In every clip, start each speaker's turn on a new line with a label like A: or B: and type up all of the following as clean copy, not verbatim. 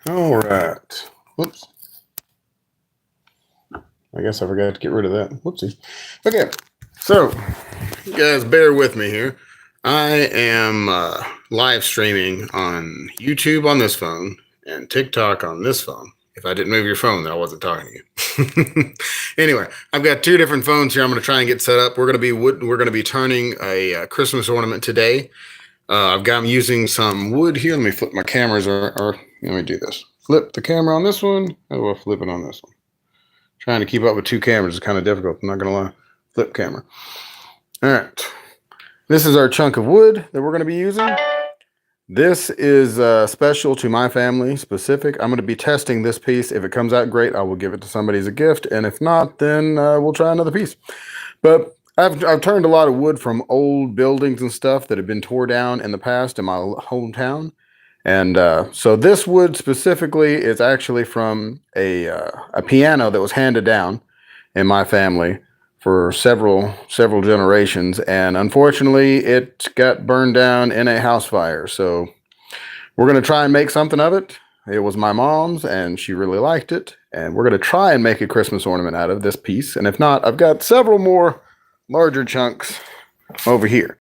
A: All right. Whoops. I guess I forgot to get rid of that. Whoopsie. Okay. So, you guys bear with me here. I am live streaming on YouTube on this phone and TikTok on this phone. If I didn't move your phone, then I wasn't talking to you. Anyway, I've got two different phones here. I'm going to try and get set up. We're going to be turning a Christmas ornament today. I'm using some wood here. Let me flip my cameras, or let me do this. Flip the camera on this one. How do I flip it on this one? Trying to keep up with two cameras is kind of difficult. I'm not going to lie. Flip camera. All right. This is our chunk of wood that we're going to be using. This is special to my family, specific. I'm going to be testing this piece. If it comes out great, I will give it to somebody as a gift. And if not, then we'll try another piece. But I've turned a lot of wood from old buildings and stuff that have been tore down in the past in my hometown. And so this wood specifically is actually from a piano that was handed down in my family for several generations, and unfortunately it got burned down in a house fire. So we're going to try and make something of it. It was my mom's and she really liked it, and we're going to try and make a Christmas ornament out of this piece. And if not, I've got several more larger chunks over here.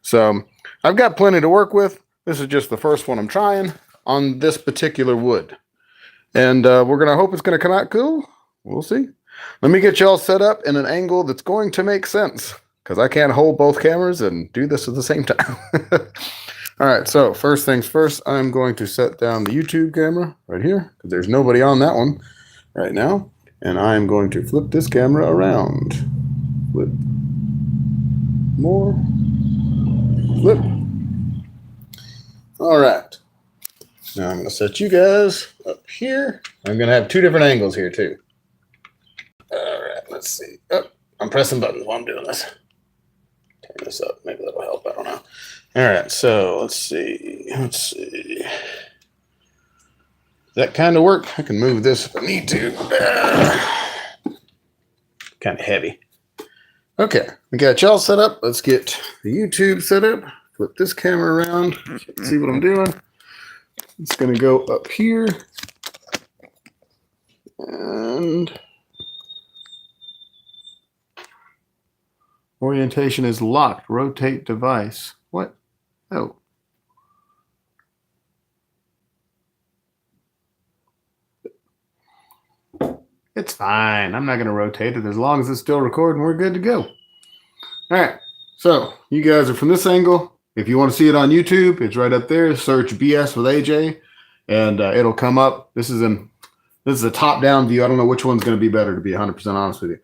A: So I've got plenty to work with. This is just the first one I'm trying on this particular wood, and we're going to hope it's going to come out cool. We'll see. Let me get y'all set up in an angle that's going to make sense, because I can't hold both cameras and do this at the same time. All right, so first things first, I'm going to set down the YouTube camera right here, because there's nobody on that one right now. And I'm going to flip this camera around. Flip. More. Flip. All right. Now I'm going to set you guys up here. I'm going to have two different angles here too. All right, let's see. Oh, I'm pressing buttons while I'm doing this. Turn this up. Maybe that'll help. I don't know. All right, so let's see. Does that kind of work? I can move this if I need to. Kind of heavy. Okay, we got y'all set up. Let's get the YouTube set up. Flip this camera around. See what I'm doing. It's going to go up here. And orientation is locked. Rotate device. What? Oh. It's fine. I'm not going to rotate it. As long as it's still recording, we're good to go. All right. So you guys are from this angle. If you want to see it on YouTube, it's right up there. Search BS with AJ, and it'll come up. This is a top-down view. I don't know which one's going to be better, to be 100% honest with you.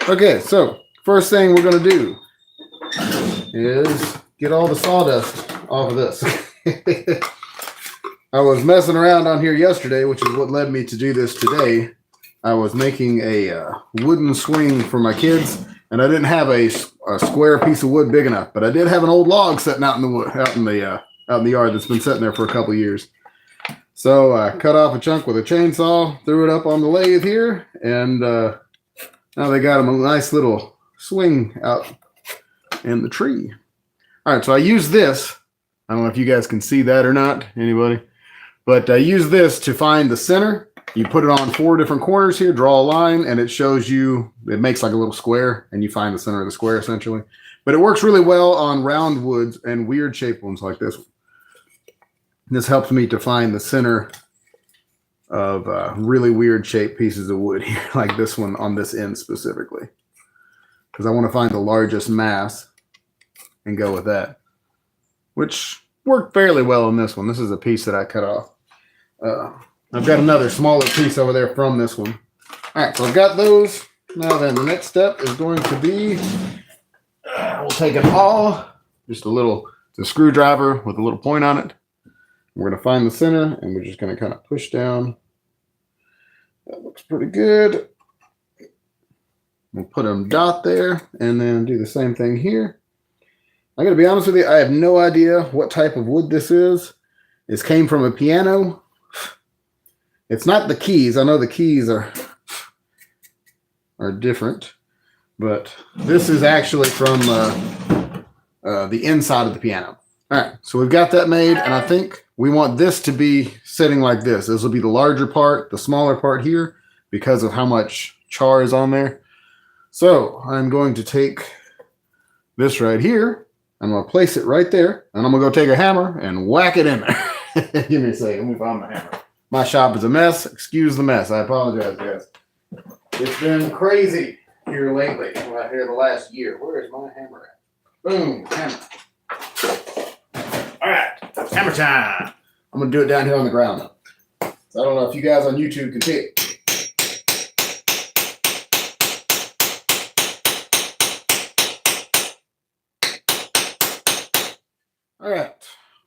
A: Okay, so first thing we're going to do is get all the sawdust off of this. I was messing around on here yesterday, which is what led me to do this today. I was making a wooden swing for my kids, and I didn't have a square piece of wood big enough, but I did have an old log sitting out in the yard that's been sitting there for a couple years. So I cut off a chunk with a chainsaw, threw it up on the lathe here, and now they got them a nice little swing out in the tree. All right, so I use this. I don't know if you guys can see that or not, anybody, but I use this to find the center. You put it on 4 different corners here, draw a line, and it shows you, it makes like a little square, and you find the center of the square essentially. But it works really well on round woods and weird shaped ones like this one. This helps me to find the center of really weird shaped pieces of wood here, like this one on this end specifically, because I want to find the largest mass and go with that, which worked fairly well on this one. This is a piece that I cut off. I've got another smaller piece over there from this one. All right, so I've got those. Now then, the next step is going to be, we'll take an awl, just a screwdriver with a little point on it. We're going to find the center, and we're just going to kind of push down. That looks pretty good. We'll put a dot there, and then do the same thing here. I'm going to be honest with you, I have no idea what type of wood this is. This came from a piano. It's not the keys. I know the keys are different, but this is actually from the inside of the piano. All right, so we've got that made, and I think we want this to be sitting like this. This will be the larger part, the smaller part here, because of how much char is on there. So I'm going to take this right here. I'm going to place it right there, and I'm going to go take a hammer and whack it in there. Give me a second. Let me find my hammer. My shop is a mess. Excuse the mess. I apologize, guys. It's been crazy here lately. Right here the last year. Where is my hammer at? Boom, hammer. All right, hammer time. I'm going to do it down here on the ground. So I don't know if you guys on YouTube can see it. All right,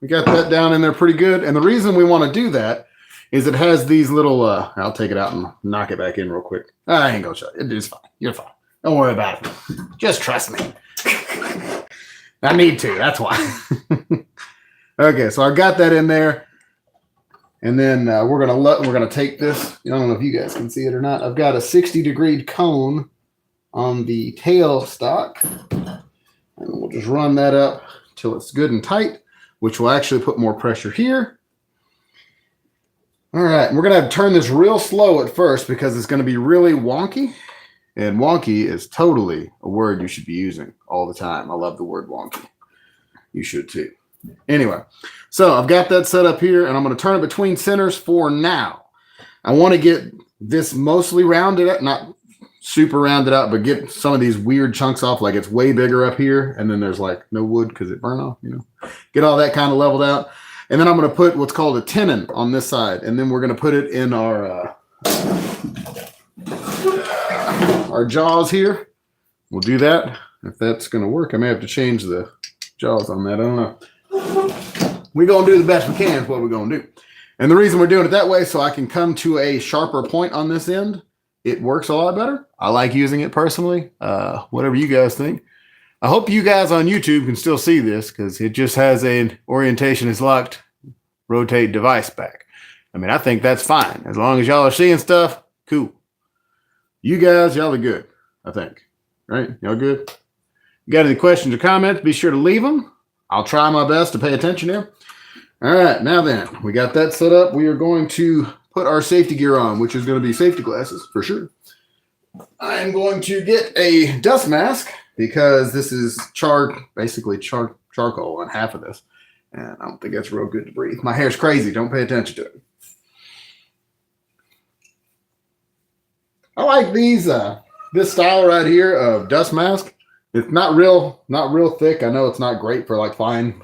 A: we got that down in there pretty good. And the reason we want to do that is it has these little, I'll take it out and knock it back in real quick. I ain't gonna show you. It's fine. You're fine. Don't worry about it. Just trust me. I need to, that's why. Okay, so I got that in there. And then we're gonna take this. I don't know if you guys can see it or not. I've got a 60-degree cone on the tail stock. And we'll just run that up till it's good and tight, which will actually put more pressure here. All right, we're going to have to turn this real slow at first because it's going to be really wonky. And wonky is totally a word you should be using all the time. I love the word wonky. You should too. Anyway, so I've got that set up here, and I'm going to turn it between centers for now. I want to get this mostly rounded up, not super rounded out, but get some of these weird chunks off, like it's way bigger up here, and then there's like no wood because it burned off, you know. Get all that kind of leveled out. And then I'm going to put what's called a tenon on this side, and then we're going to put it in our jaws here. We'll do that. If that's going to work, I may have to change the jaws on that. I don't know. We're going to do the best we can is what we're going to do. And the reason we're doing it that way, so I can come to a sharper point on this end. It works a lot better. I like using it personally. Whatever you guys think. I hope you guys on YouTube can still see this because it just has an orientation is locked, rotate device back. I mean, I think that's fine. As long as y'all are seeing stuff, cool. You guys, y'all are good, I think. Right? Y'all good? You got any questions or comments, be sure to leave them. I'll try my best to pay attention here. All right, now then, we got that set up. We are going to put our safety gear on, which is going to be safety glasses for sure. I'm going to get a dust mask because this is basically charcoal on half of this. And I don't think that's real good to breathe. My hair's crazy. Don't pay attention to it. I like these, this style right here of dust mask. It's not real thick. I know it's not great for like fine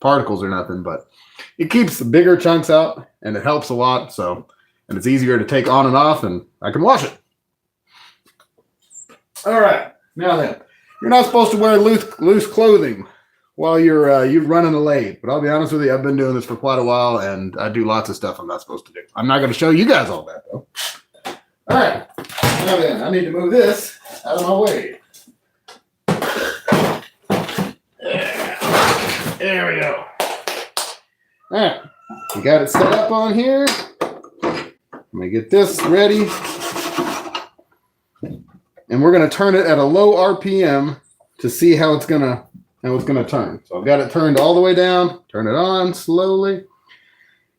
A: particles or nothing, but it keeps the bigger chunks out and it helps a lot. So, and it's easier to take on and off and I can wash it. All right, now then, you're not supposed to wear loose clothing while you're running a lathe. But I'll be honest with you, I've been doing this for quite a while, and I do lots of stuff I'm not supposed to do. I'm not going to show you guys all that, though. All right, now then, I need to move this out of my way. There we go. All right, we got it set up on here. Let me get this ready. And we're going to turn it at a low RPM to see how it's going to turn. So I've got it turned all the way down. Turn it on slowly.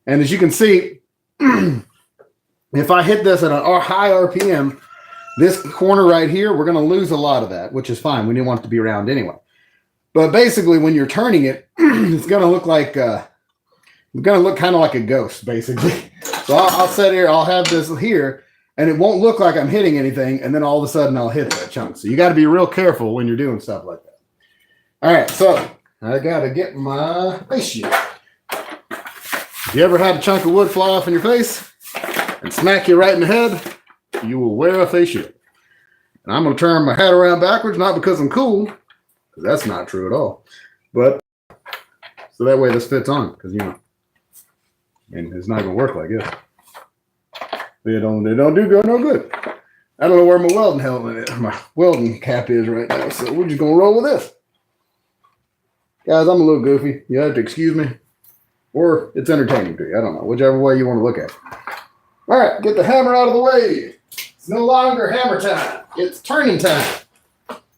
A: And as you can see, if I hit this at a high RPM, this corner right here, we're going to lose a lot of that, which is fine. We didn't want it to be round anyway. But basically, when you're turning it, it's going to look like, it's going to look kind of like a ghost, basically. So I'll sit here, I'll have this here. And it won't look like I'm hitting anything, and then all of a sudden I'll hit that chunk. So you got to be real careful when you're doing stuff like that. All right, so I got to get my face shield. You ever had a chunk of wood fly off in your face and smack you right in the head? You will wear a face shield. And I'm going to turn my hat around backwards, not because I'm cool, because that's not true at all, but so that way this fits on, because, you know, and it's not going to work like this. They don't do no good. I don't know where my welding helmet is. My welding cap is right now, so we're just gonna roll with this. Guys, I'm a little goofy. You have to excuse me. Or it's entertaining to you. I don't know. Whichever way you want to look at it. All right, get the hammer out of the way. It's no longer hammer time. It's turning time.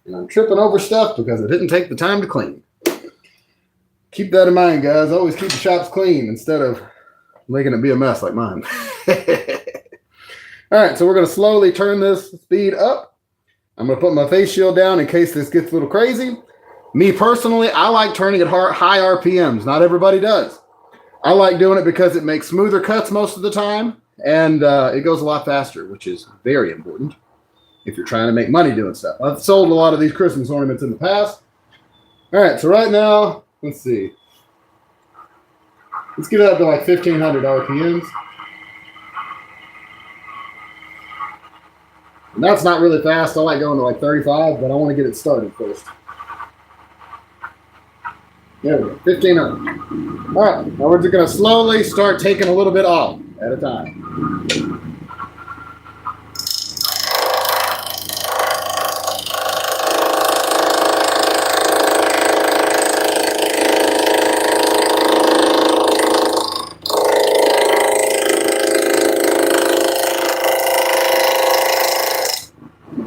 A: And I'm tripping over stuff because I didn't take the time to clean. Keep that in mind, guys. Always keep the shops clean instead of making it be a mess like mine. All right, so we're going to slowly turn this speed up. I'm going to put my face shield down in case this gets a little crazy. Me personally, I like turning at high RPMs. Not everybody does. I like doing it because it makes smoother cuts most of the time, and it goes a lot faster, which is very important if you're trying to make money doing stuff. I've sold a lot of these Christmas ornaments in the past. All right, so right now, let's see. Let's get it up to like 1,500 RPMs. And that's not really fast. I like going to like 35, but I want to get it started first. There we go, 1,500. All right, now we're just going to slowly start taking a little bit off at a time.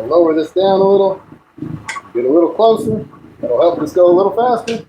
A: Lower this down a little, get a little closer. That'll help us go a little faster.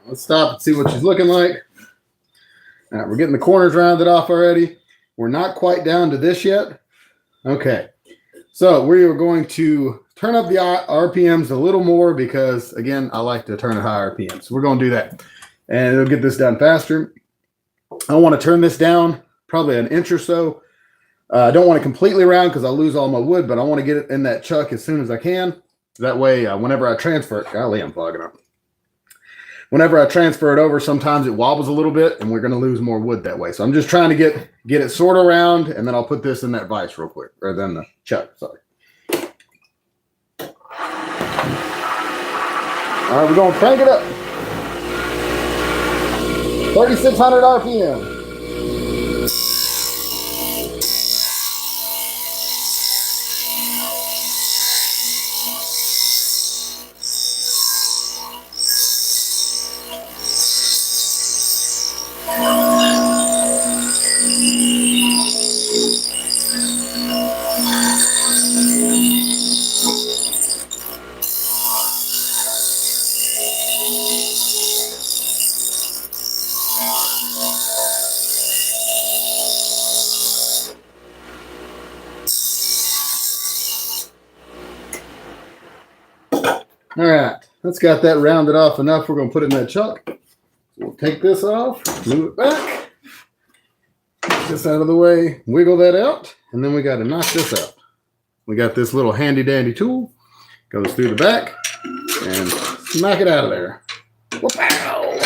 A: Let's stop and see what she's looking like. All right, we're getting the corners rounded off already. We're not quite down to this yet. Okay, so we are going to turn up the RPMs a little more because, again, I like to turn at high RPMs. So we're going to do that, and it'll get this done faster. I want to turn this down probably an inch or so. I don't want it completely round because I'll lose all my wood, but I want to get it in that chuck as soon as I can. That way, whenever I transfer it, golly, I'm fogging up. Whenever I transfer it over, sometimes it wobbles a little bit, and we're going to lose more wood that way. So I'm just trying to get it sort of round, and then I'll put this in that vise real quick, or then the chuck, sorry. All right, we're going to crank it up. 3,600 RPM. All right, that's got that rounded off enough. We're going to put it in that chuck. We'll take this off, move it back, get this out of the way, wiggle that out, and then we got to knock this out. We got this little handy dandy tool, goes through the back, and knock it out of there. Whoop-ow.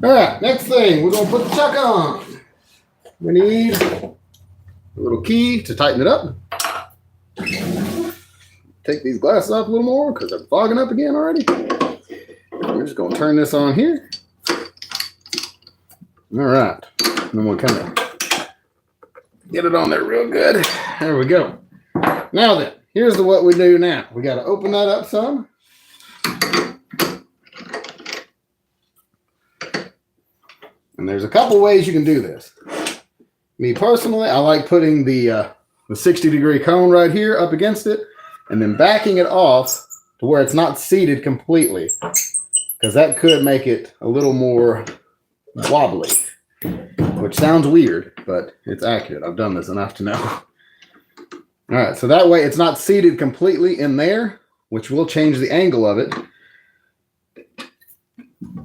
A: All right, next thing, we're going to put the chuck on. We need a little key to tighten it up. Take these glasses off a little more because they're fogging up again already. We're just going to turn this on here. All right. And then we'll kind of get it on there real good. There we go. Now then, here's what we do now. We got to open that up some. And there's a couple ways you can do this. Me personally, I like putting the 60-degree cone right here up against it, and then backing it off to where it's not seated completely, because that could make it a little more wobbly, which sounds weird, but it's accurate. I've done this enough to know. All right, so that way it's not seated completely in there, which will change the angle of it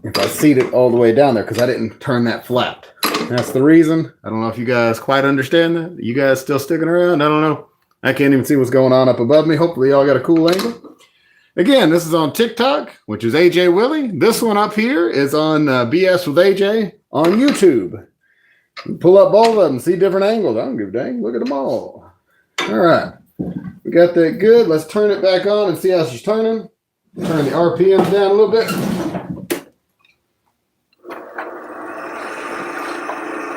A: if I seat it all the way down there, because I didn't turn that flat. That's the reason. I don't know if you guys quite understand that. You guys still sticking around? I don't know. I can't even see what's going on up above me. Hopefully y'all got a cool angle. Again, this is on TikTok, which is AJ Willie. This one up here is on BS with AJ on YouTube. You pull up both of them, see different angles. I don't give a dang. Look at them all. All right. We got that good. Let's turn it back on and see how she's turning. Turn the RPMs down a little bit.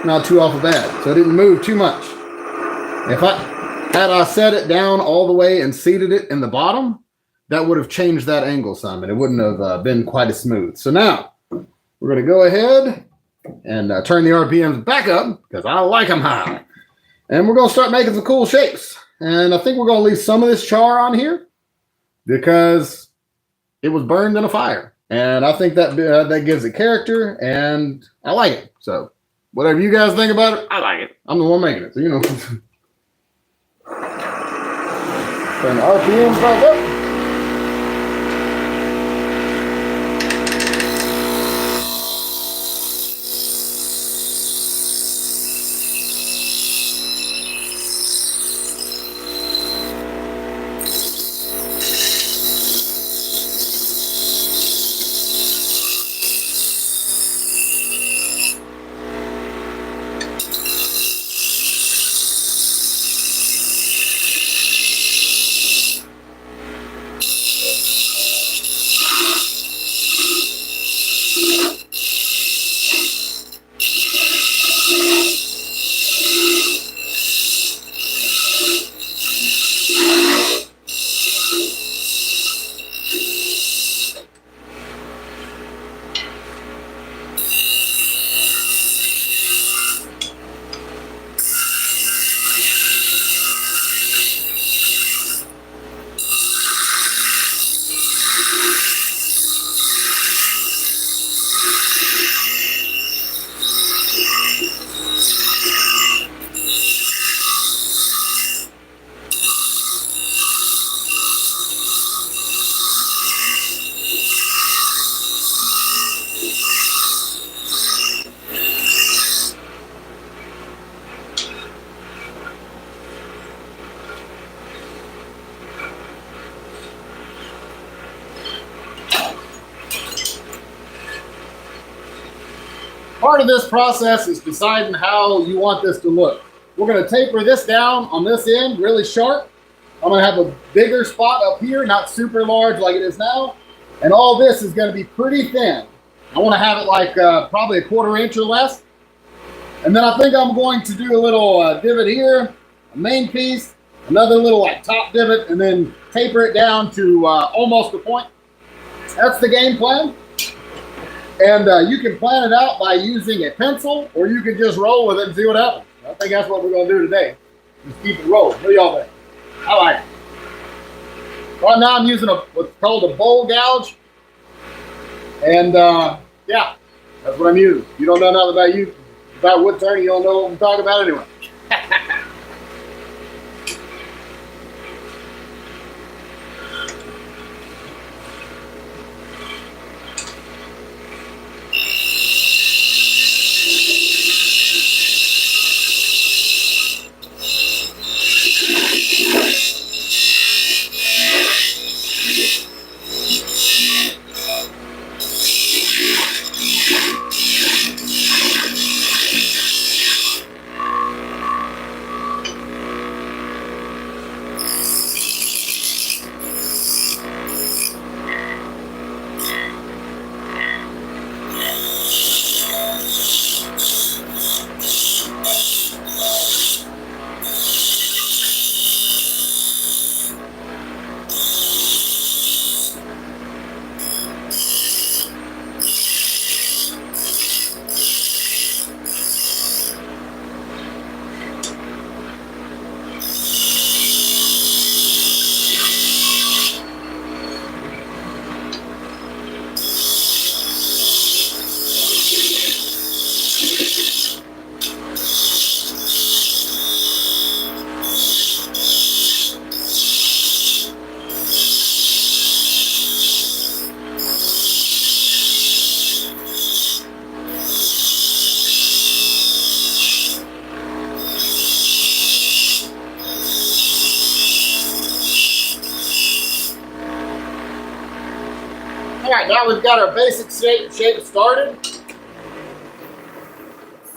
A: Not too awful bad. So it didn't move too much. If I set it down all the way and seated it in the bottom, that would have changed that angle some, and it wouldn't have been quite as smooth. So now we're going to go ahead and turn the RPMs back up because I like them high. And we're going to start making some cool shapes. And I think we're going to leave some of this char on here because it was burned in a fire. And I think that that gives it character, and I like it. So whatever you guys think about it, I like it. I'm the one making it, so you know. Turn the RPMs back up. Part of this process is deciding how you want this to look. We're going to taper this down on this end really sharp. I'm going to have a bigger spot up here, not super large like it is now. And all this is going to be pretty thin. I want to have it like probably a 1/4 inch or less. And then I think I'm going to do a little divot here, a main piece, another little like top divot, and then taper it down to almost a point. That's the game plan. And you can plan it out by using a pencil, or you can just roll with it and see what happens. I think that's what we're going to do today. Just keep it rolling. What do y'all think? I like it. Right now I'm using what's called a bowl gouge. And yeah, that's what I'm using. You don't know nothing about wood turning, you don't know what I'm talking about anyway. All right, now we've got our basic shape started.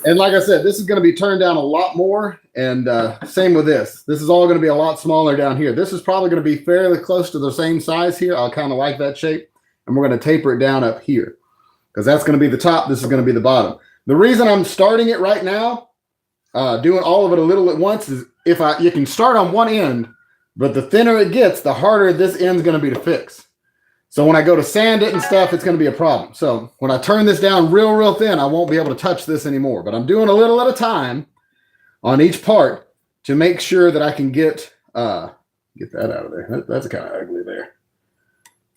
A: And like I said, this is going to be turned down a lot more. And same with this. This is all going to be a lot smaller down here. This is probably going to be fairly close to the same size here. I kind of like that shape. And we're going to taper it down up here because that's going to be the top. This is going to be the bottom. The reason I'm starting it right now, doing all of it a little at once, is you can start on one end, but the thinner it gets, the harder this end's going to be to fix. So when I go to sand it and stuff, it's going to be a problem. So when I turn this down real thin, I won't be able to touch this anymore. But I'm doing a little at a time on each part to make sure that I can get that out of there. That's kind of ugly there.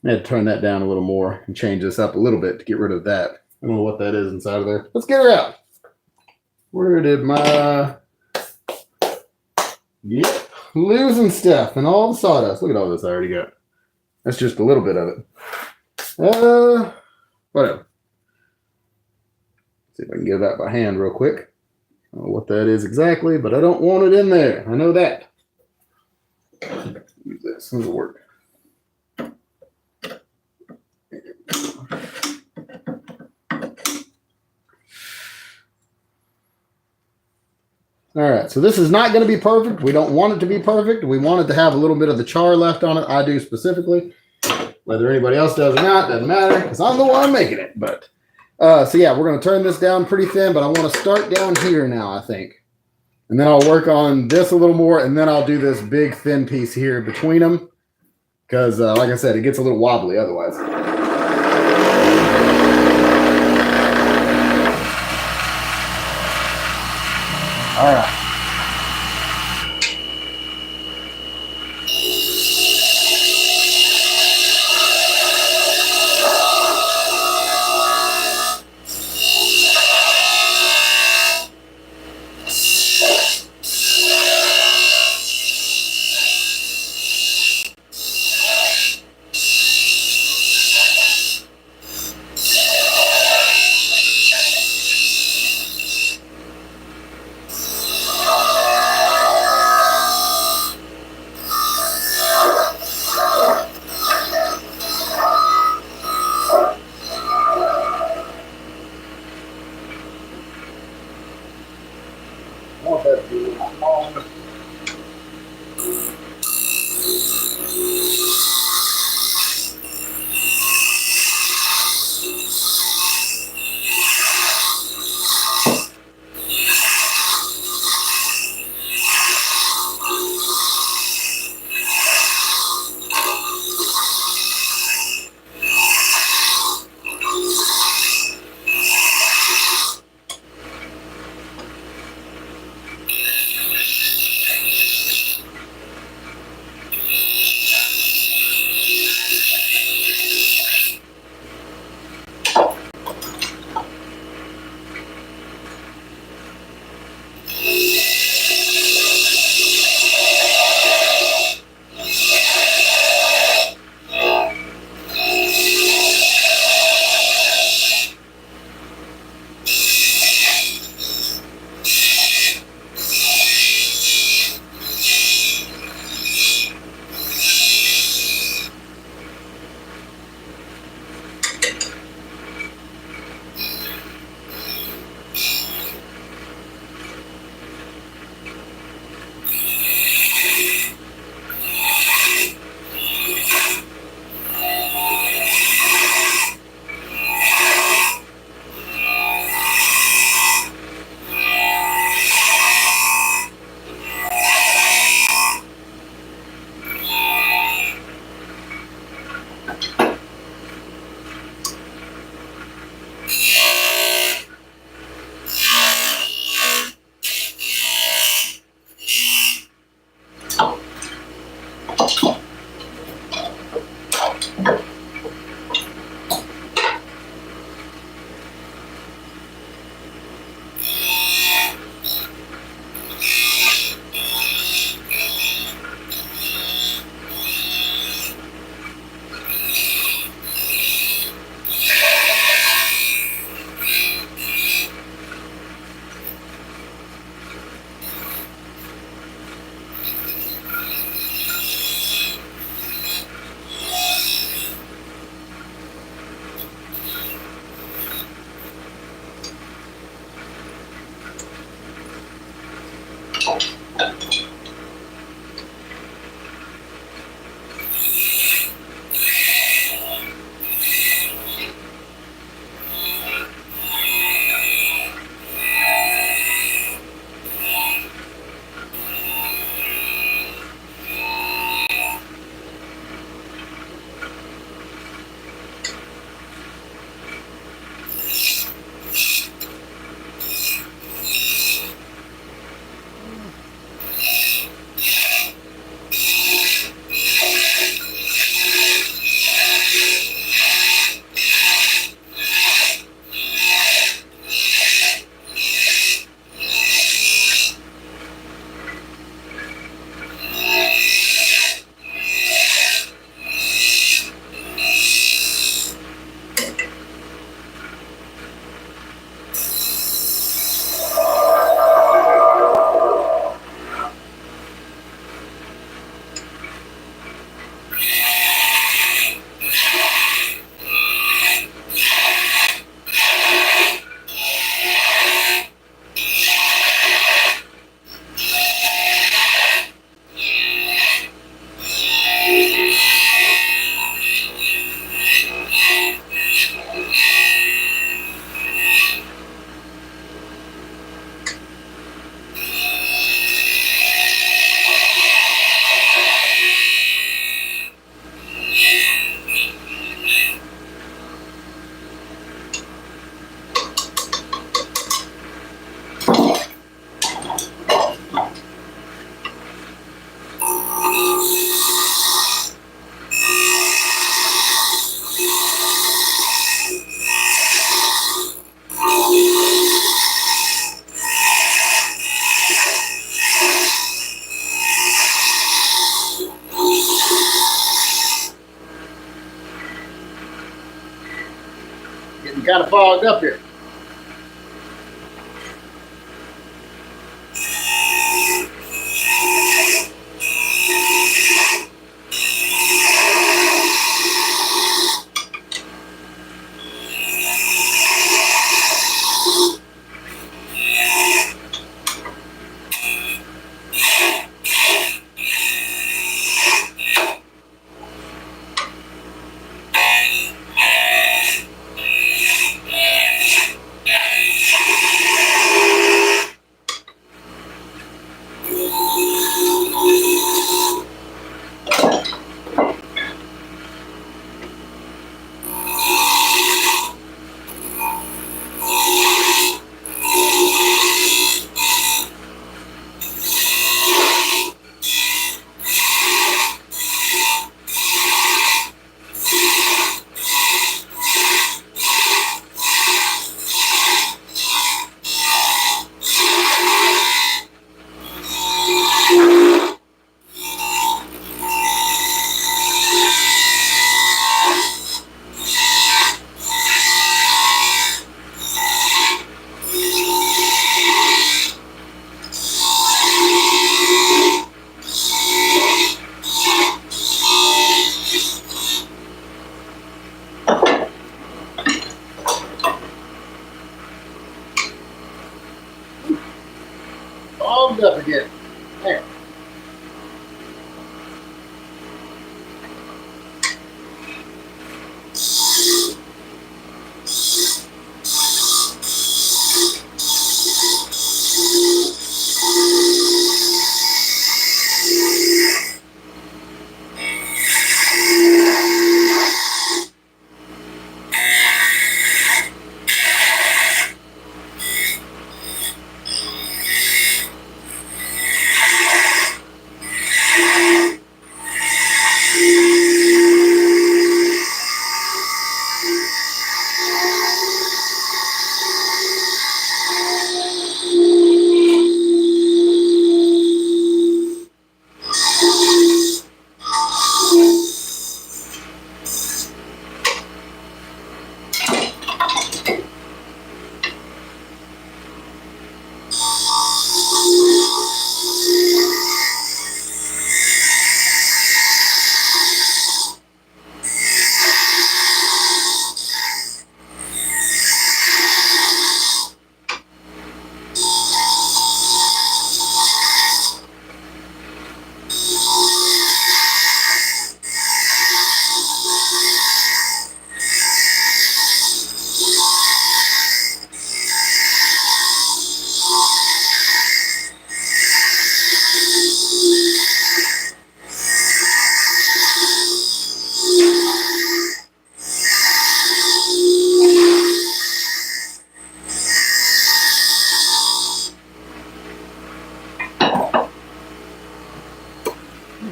A: I had to turn that down a little more and change this up a little bit to get rid of that. I don't know what that is inside of there. Let's get her out. Where did my... Yep, losing stuff and all the sawdust. Look at all this I already got. That's just a little bit of it. Whatever. See if I can get that by hand real quick. I don't know what that is exactly, but I don't want it in there. I know that. Use this. This will work. All right, so this is not going to be perfect. We don't want it to be perfect. We want it to have a little bit of the char left on it. I do specifically. Whether anybody else does or not, doesn't matter because I'm the one making it. But so yeah, we're going to turn this down pretty thin, but I want to start down here now, I think. And then I'll work on this a little more, and then I'll do this big thin piece here between them because, like I said, it gets a little wobbly otherwise. All right. kind of fogged up here. Fogged up again. There.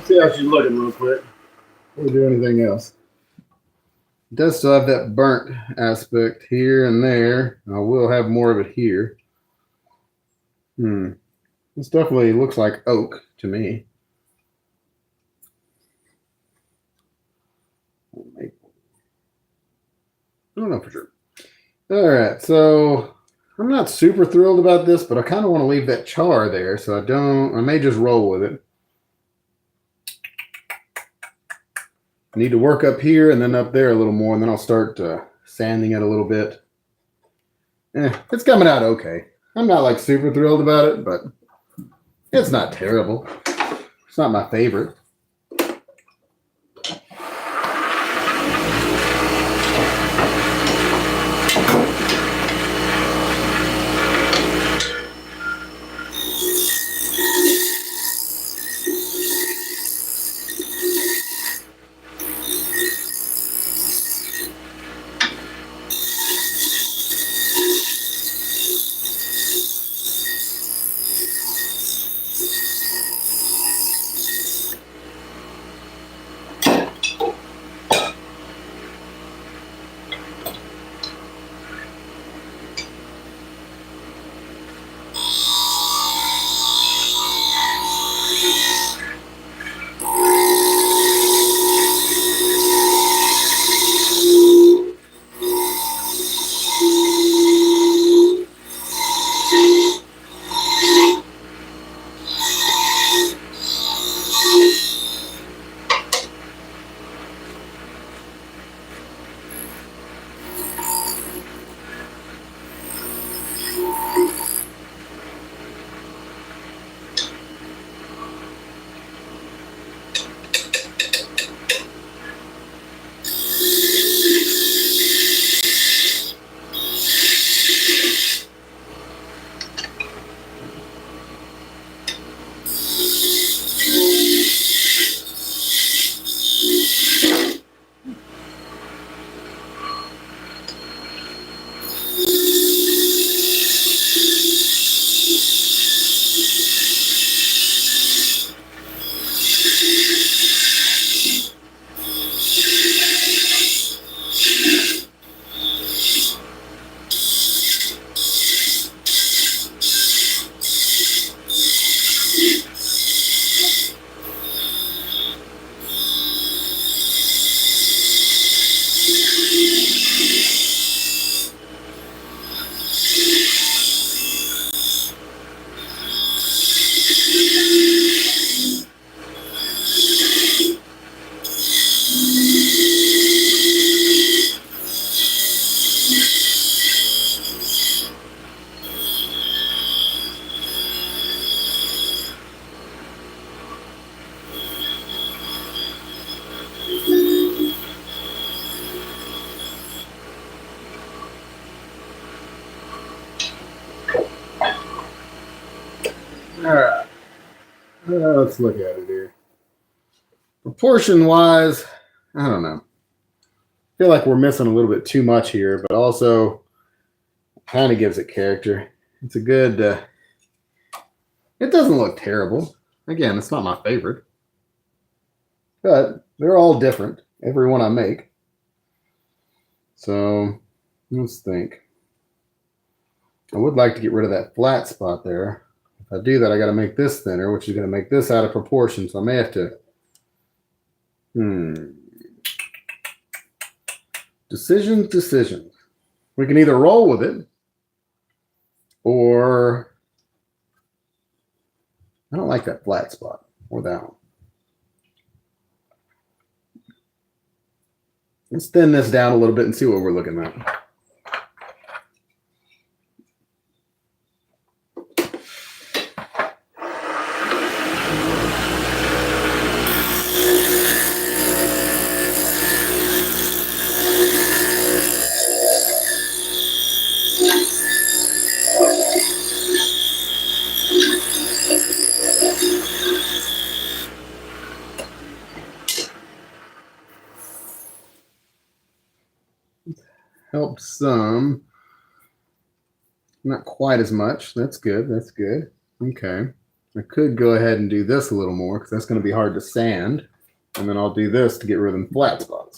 A: See how she's looking real quick. Before we do anything else. It does still have that burnt aspect here and there. I will have more of it here. This definitely looks like oak to me. I don't know for sure. All right, so I'm not super thrilled about this, but I kind of want to leave that char there, so I may just roll with it. I need to work up here and then up there a little more, and then I'll start sanding it a little bit. It's coming out okay. I'm not like super thrilled about it, but it's not terrible. It's not my favorite. let's look at it here. Proportion wise, I don't know. I feel like we're missing a little bit too much here, but also kind of gives it character. It's a good, it doesn't look terrible. Again, it's not my favorite, but they're all different, every one I make. So let's think. I would like to get rid of that flat spot there. If I do that, I got to make this thinner, which is going to make this out of proportion. So I may have to, Decisions. We can either roll with it, or I don't like that flat spot, or that one. Let's thin this down a little bit and see what we're looking at. Helps some. Not quite as much. That's good. That's good. Okay. I could go ahead and do this a little more because that's going to be hard to sand. And then I'll do this to get rid of them flat spots.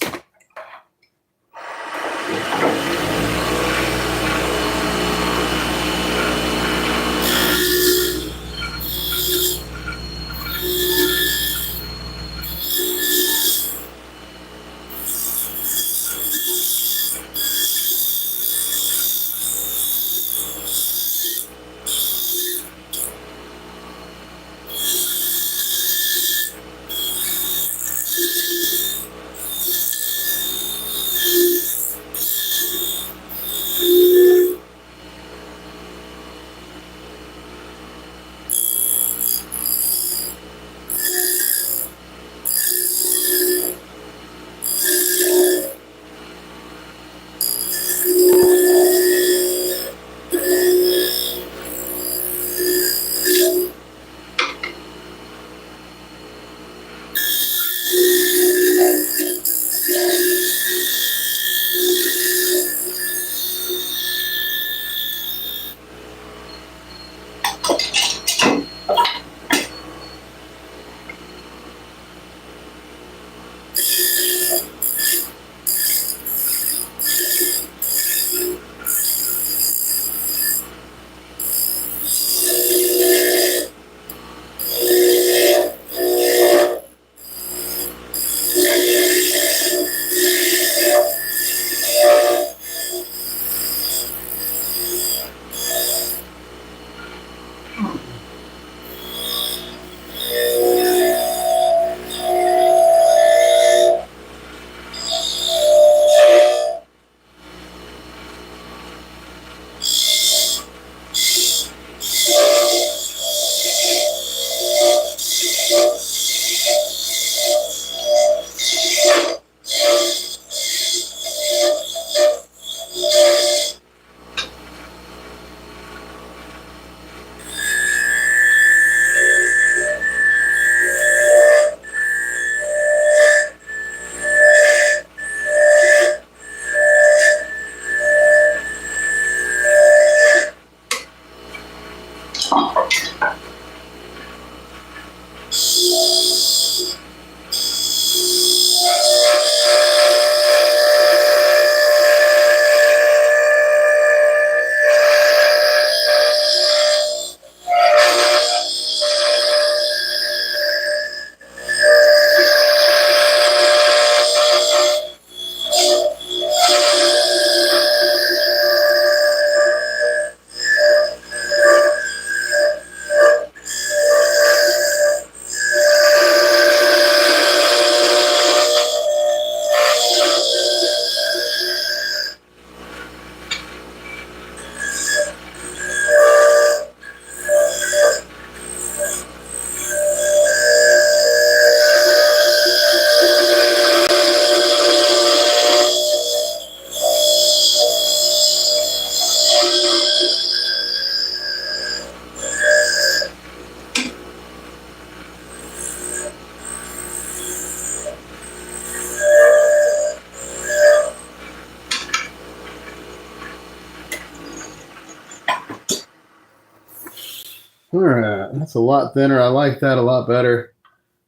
A: All right, that's a lot thinner. I like that a lot better.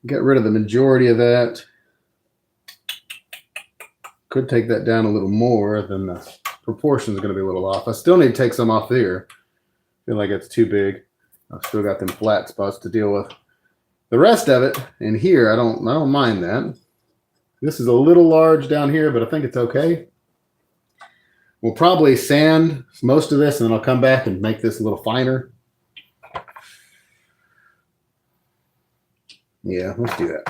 A: Get rid of the majority of that. Could take that down a little more, then the proportion is going to be a little off. I still need to take some off there. I feel like it's too big. I've still got them flat spots to deal with. The rest of it in here, I don't mind that. This is a little large down here, but I think it's okay. We'll probably sand most of this, and then I'll come back and make this a little finer. Yeah, let's do that.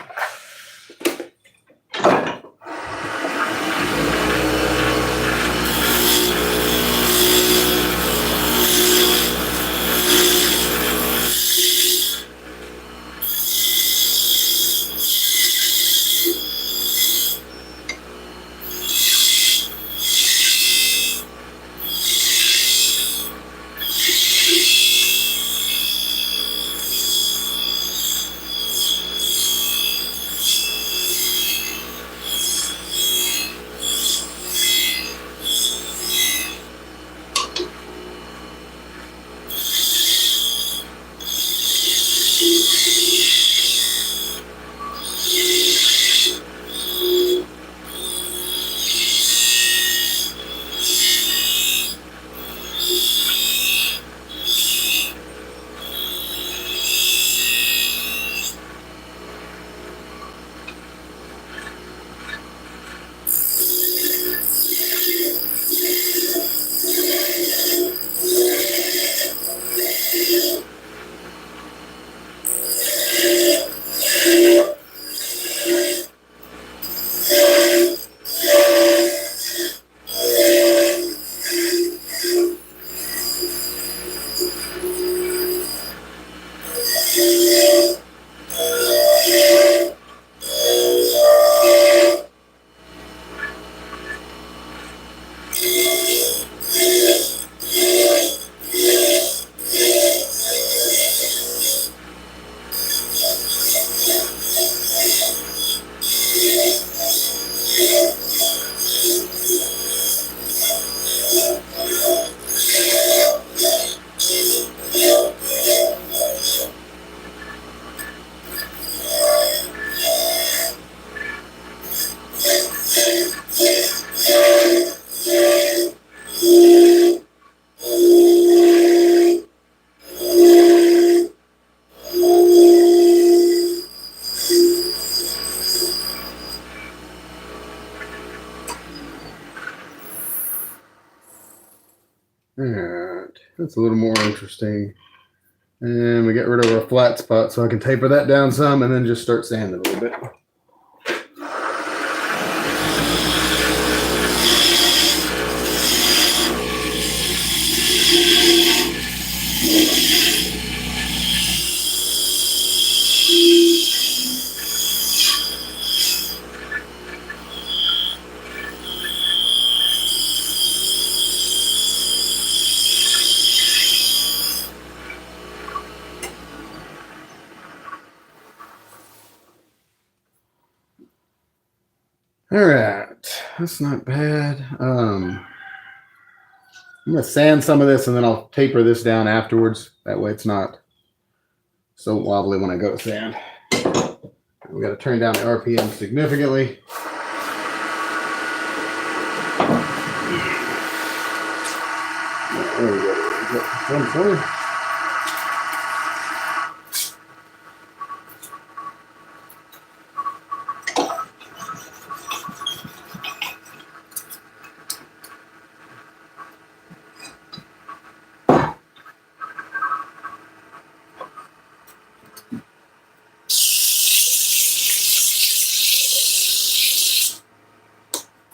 A: All right, that's a little more interesting. And we get rid of our flat spot so I can taper that down some and then just start sanding a little bit. All right, that's not bad. I'm gonna sand some of this and then I'll taper this down afterwards. That way it's not so wobbly when I go to sand. We got to turn down the RPM significantly. There we go. 120.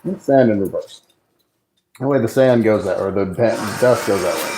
A: Let's sand in reverse. That way the sand goes that, or the dust goes that way.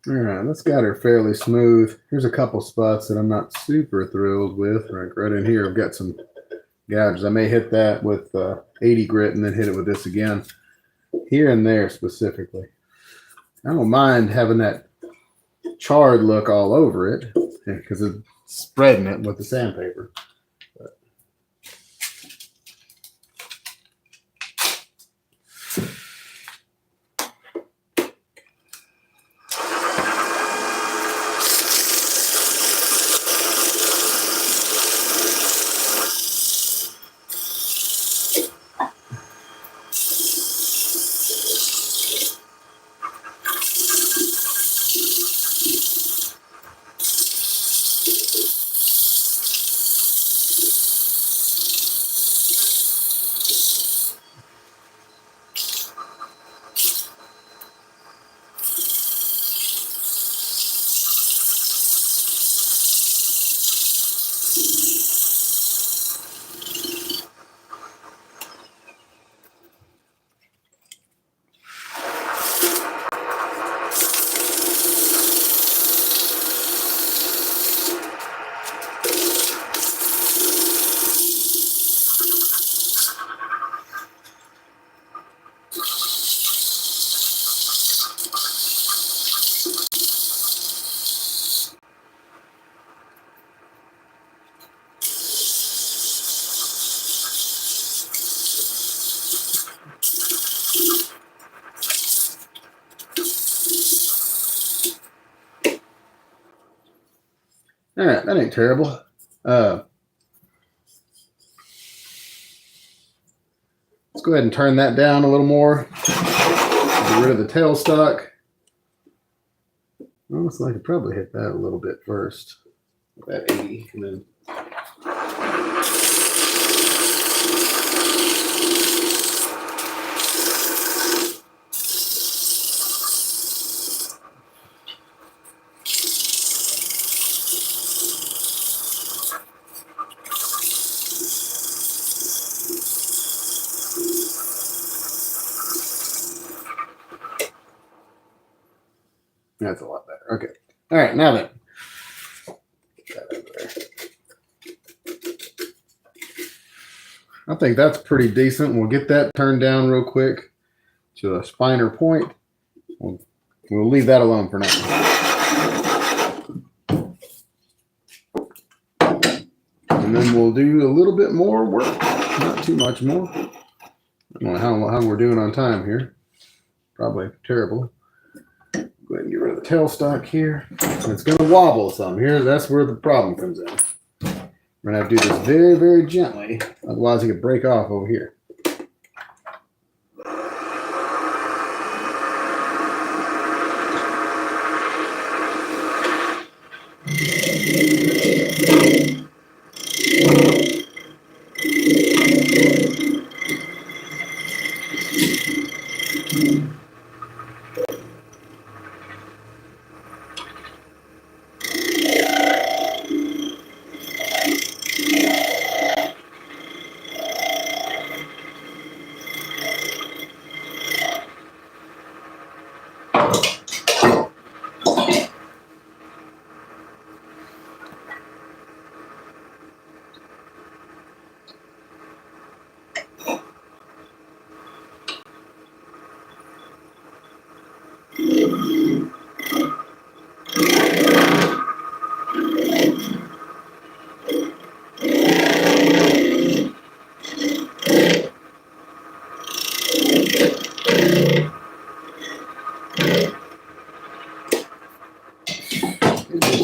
A: All right, that's got her fairly smooth. Here's a couple spots that I'm not super thrilled with. Right in here, I've got some gouges. I may hit that with 80 grit and then hit it with this again. Here and there specifically. I don't mind having that charred look all over it because it's spreading it with the sandpaper. All right, that ain't terrible. Let's go ahead and turn that down a little more. Get rid of the tailstock. Almost like I could probably hit that a little bit first. That 80, and then that's a lot better. Okay. All right, now then. Get that over there. I think that's pretty decent. We'll get that turned down real quick to a finer point. We'll leave that alone for now. And then we'll do a little bit more work. Not too much more. I don't know how we're doing on time here. Probably terrible. Go ahead and get rid of the tailstock here. It's going to wobble some here. That's where the problem comes in. We're going to have to do this very, very gently. Otherwise, it could break off over here.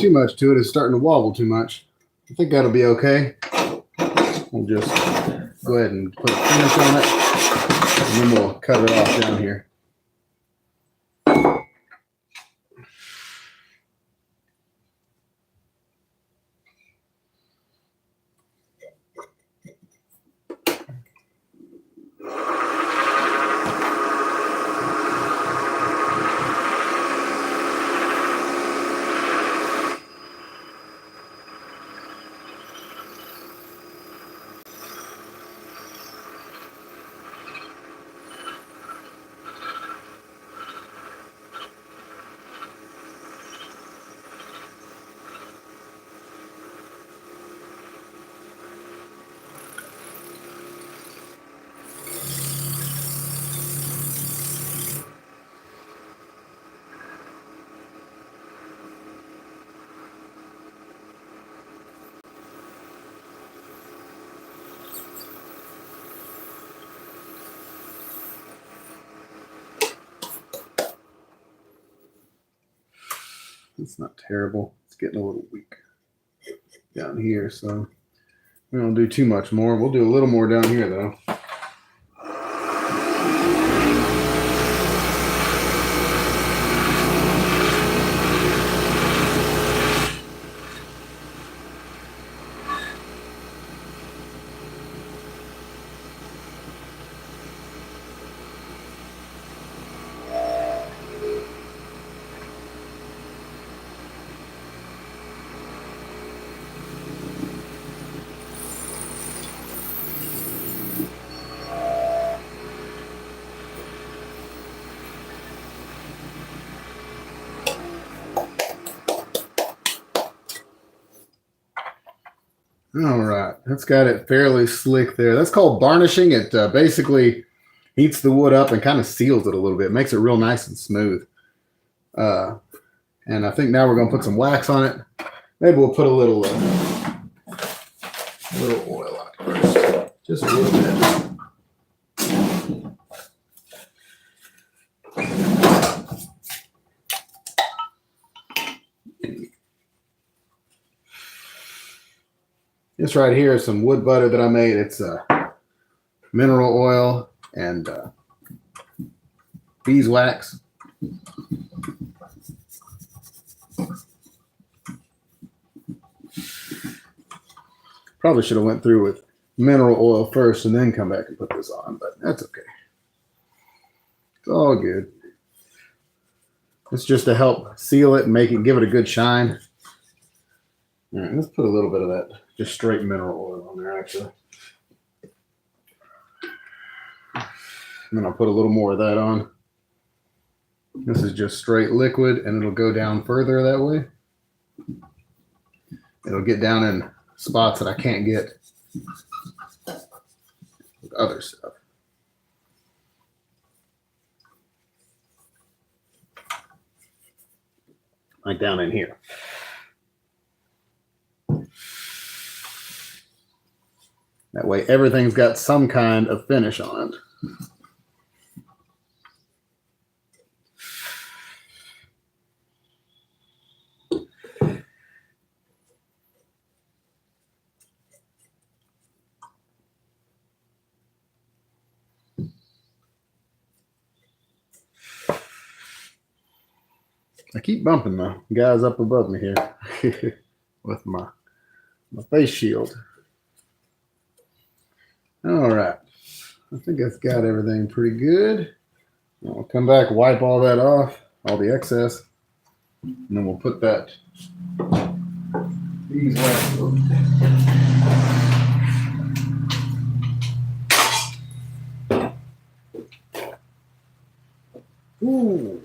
A: Too much to it. It's starting to wobble too much. I think that'll be okay. We'll just go ahead and put a finish on it, and then we'll cut it off down here. It's not terrible. It's getting a little weak down here, so we don't do too much more. We'll do a little more down here, though. All right, that's got it fairly slick there. That's called varnishing. It basically heats the wood up and kind of seals it a little bit. Makes it real nice and smooth. And I think now we're going to put some wax on it. Maybe we'll put a little oil on it first. Just a little bit. This right here is some wood butter that I made. It's mineral oil and beeswax. Probably should have went through with mineral oil first and then come back and put this on, but that's okay. It's all good. It's just to help seal it and give it a good shine. All right, let's put a little bit of that just straight mineral oil on there, actually. And then I'll put a little more of that on. This is just straight liquid, and it'll go down further that way. It'll get down in spots that I can't get with other stuff. Like down in here. That way everything's got some kind of finish on it. I keep bumping the guys up above me here with my face shield. All right. I think that's got everything pretty good. I'll come back, wipe all that off, all the excess, and then we'll put that beeswax over. Ooh.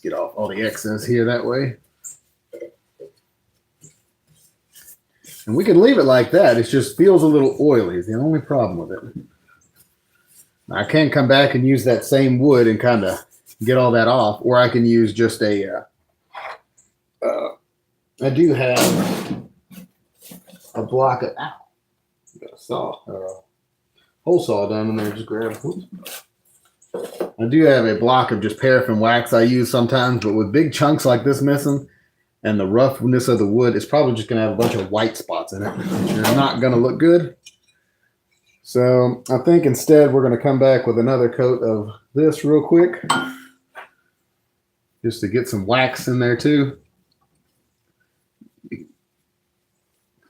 A: Get off all the excess here that way. And we can leave it like that. It just feels a little oily is the only problem with it. I can come back and use that same wood and kind of get all that off, or I can use just a I do have a block of got a saw or a hole saw down in there. Just grab. Oops. I do have a block of just paraffin wax I use sometimes, but with big chunks like this missing and the roughness of the wood, it's probably just going to have a bunch of white spots in it, which are not going to look good. So I think instead we're going to come back with another coat of this real quick, just to get some wax in there too. I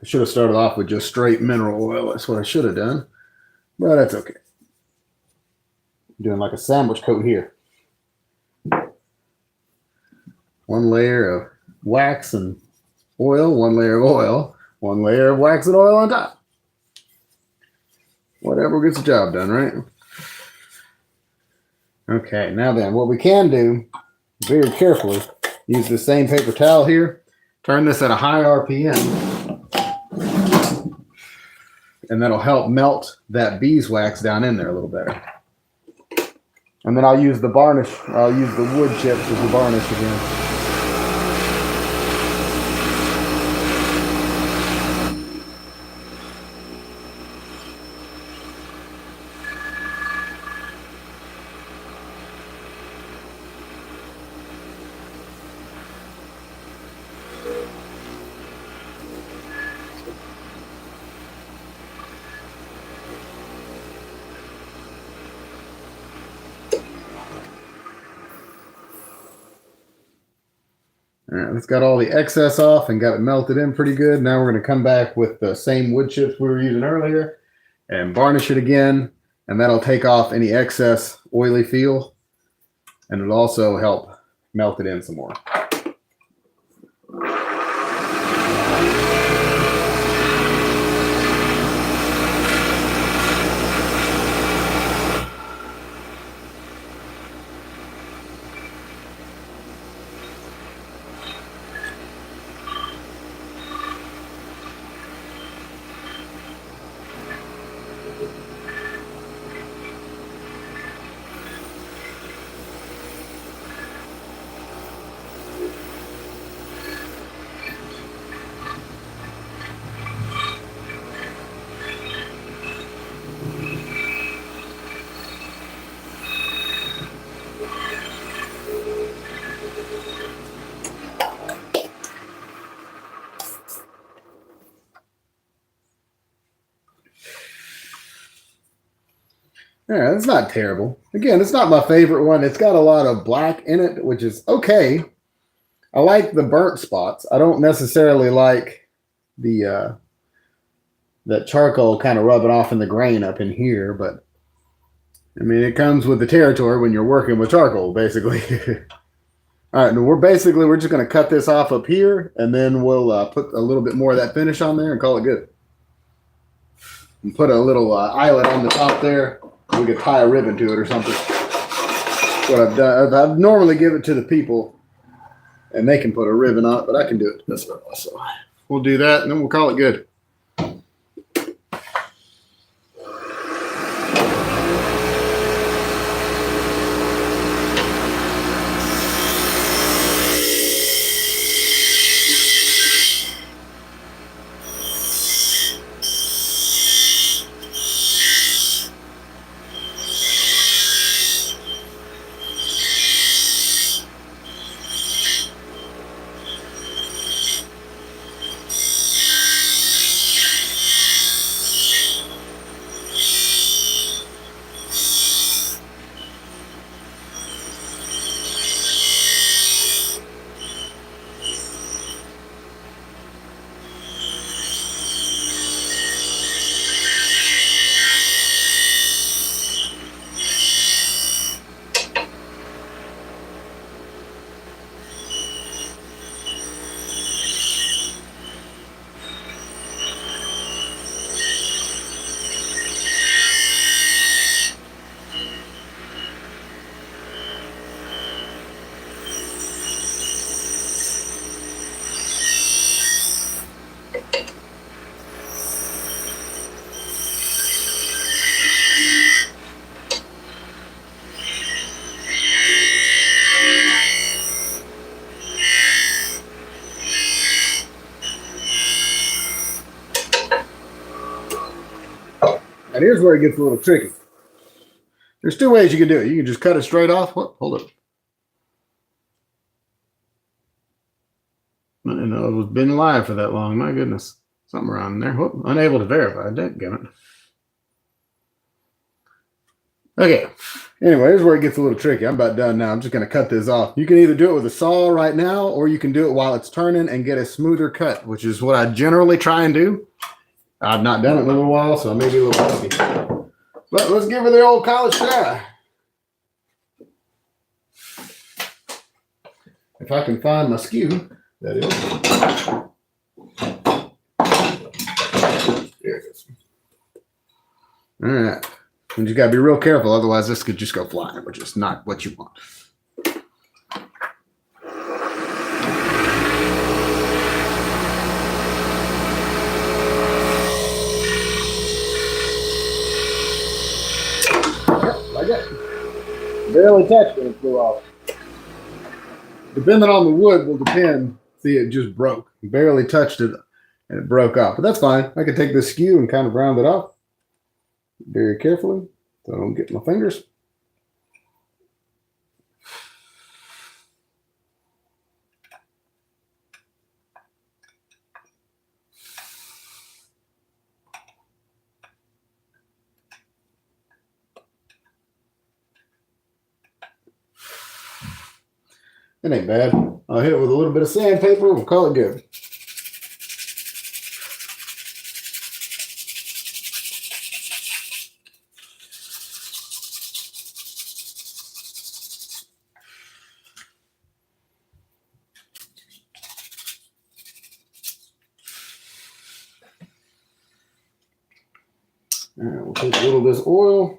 A: should have started off with just straight mineral oil. That's what I should have done, but that's okay. Doing like a sandwich coat here. One layer of wax and oil, one layer of oil, one layer of wax and oil on top. Whatever gets the job done, right? Okay, now then, what we can do, very carefully, use the same paper towel here, turn this at a high RPM, and that'll help melt that beeswax down in there a little better. And then I'll use the varnish, I'll use the wood chips as the varnish again. right, it's got all the excess off and got it melted in pretty good. Now we're going to come back with the same wood chips we were using earlier and varnish it again, and that'll take off any excess oily feel, and it'll also help melt it in some more. Yeah, it's not terrible. Again, it's not my favorite one. It's got a lot of black in it, which is okay. I like the burnt spots. I don't necessarily like the that charcoal kind of rubbing off in the grain up in here, but I mean, it comes with the territory when you're working with charcoal, basically. All right, and we're just going to cut this off up here, and then we'll put a little bit more of that finish on there and call it good. And put a little eyelet on the top there. We could tie a ribbon to it or something. What I've done, I've normally give it to the people, and they can put a ribbon on it, but I can do it this way also. We'll do that, and then we'll call it good. And here's where it gets a little tricky. There's two ways you can do it. You can just cut it straight off. Whoop, hold it. I didn't know it was been live for that long. My goodness. Something around there. Whoop, unable to verify. Dadgummit. Okay. Anyway, here's where it gets a little tricky. I'm about done now. I'm just going to cut this off. You can either do it with a saw right now, or you can do it while it's turning and get a smoother cut, which is what I generally try and do. I've not done it in a little while, so I may be a little rusty. But let's give her the old college try. If I can find my skew, that is. There it is. All right. And you got to be real careful, otherwise this could just go flying, which is not what you want. Like that. Barely touched it, it flew off. Depending on the wood will depend. See, it just broke. Barely touched it and it broke off. But that's fine. I can take this skew and kind of round it off very carefully so I don't get my fingers. It ain't bad. I'll hit it with a little bit of sandpaper. We'll call it good. All right, we'll take a little of this oil,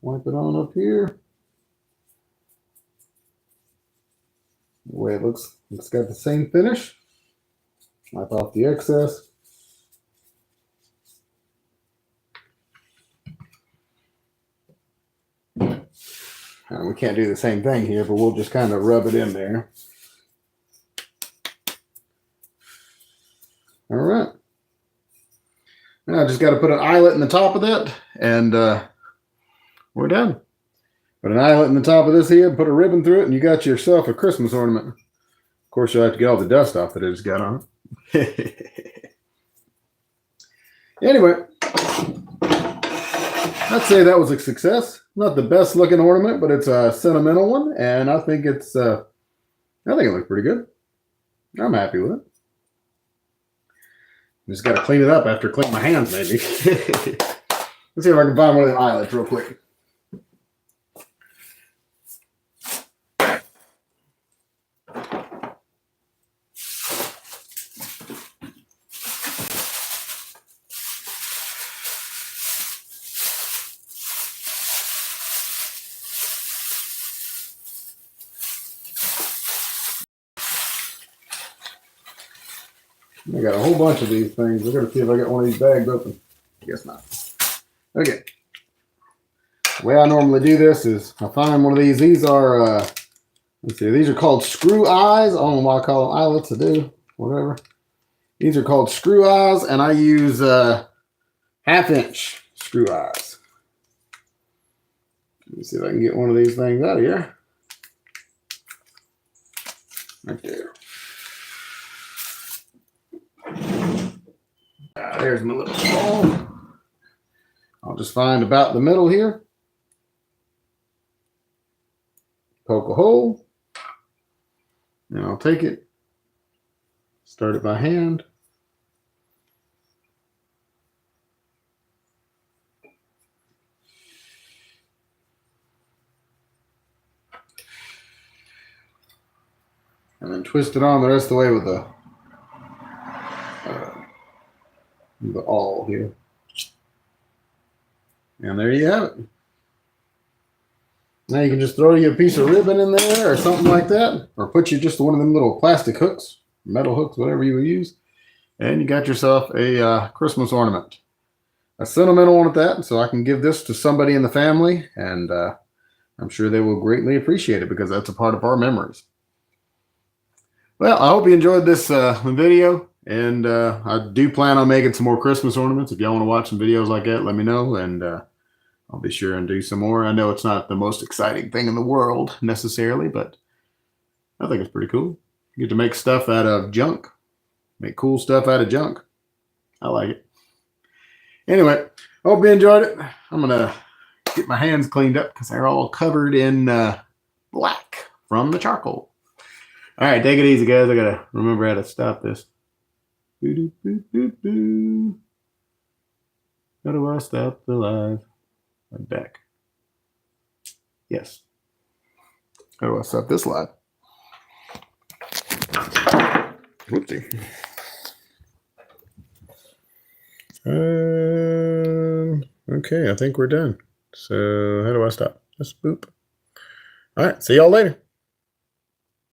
A: wipe it on up here. The way it looks, it's got the same finish. Wipe off the excess. We can't do the same thing here, but we'll just kind of rub it in there. All right. Now I just got to put an eyelet in the top of that, and we're done. Put an eyelet in the top of this here, put a ribbon through it, and you got yourself a Christmas ornament. Of course, you'll have to get all the dust off that it just got on it. Anyway, I'd say that was a success. Not the best looking ornament, but it's a sentimental one, and I think it looks pretty good. I'm happy with it. Just got to clean it up after I clean my hands, maybe. Let's see if I can find one of the eyelets real quick. I got a whole bunch of these things. We're going to see if I get one of these bags open. Guess not. Okay. The way I normally do this is I find one of these. These are, let's see, these are called screw eyes. I don't know why I call them eyelets. I do. Whatever. These are called screw eyes, and I use 1/2-inch screw eyes. Let me see if I can get one of these things out of here. Right there. There's my little ball. I'll just find about the middle here. Poke a hole. And I'll take it. Start it by hand. And then twist it on the rest of the way with the awl here. And there you have it. Now you can just throw you a piece of ribbon in there or something like that, or put you just one of them little plastic hooks, metal hooks, whatever you would use, and you got yourself a Christmas ornament. A sentimental one at that, so I can give this to somebody in the family, and I'm sure they will greatly appreciate it because that's a part of our memories. Well, I hope you enjoyed this video. And I do plan on making some more Christmas ornaments. If y'all want to watch some videos like that, let me know, and I'll be sure and do some more. I know it's not the most exciting thing in the world necessarily, but I think it's pretty cool. You get to make stuff out of junk. Make cool stuff out of junk. I like it. Anyway, hope you enjoyed it. I'm going to get my hands cleaned up because they're all covered in black from the charcoal. All right, take it easy, guys. I got to remember how to stop this. How do I stop the live? I'm back. Yes. How do I stop this live? Whoopsie. Okay, I think we're done. So how do I stop? Just boop. All right, see y'all later.